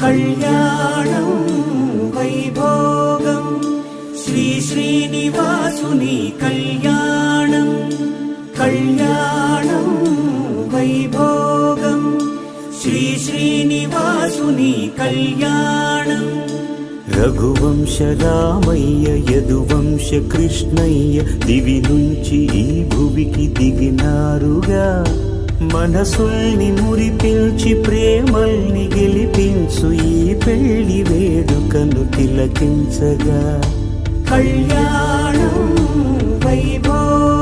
కళ్యాణం వైభోగం శ్రీ శ్రీనివాసుని కళ్యాణం కళ్యాణం వైభోగం శ్రీ శ్రీనివాసుని కళ్యాణం రఘువంశ రామయ్య యదువంశ కృష్ణయ్య దివి నుంచి ఈ భువికి దిగినారుగా మనసుల్ని మురిపిల్చి ప్రేమల్ని గెలిపించు ఈ పెళ్లి వేడుకను తిలకించగా కళ్యాణం వైభోగం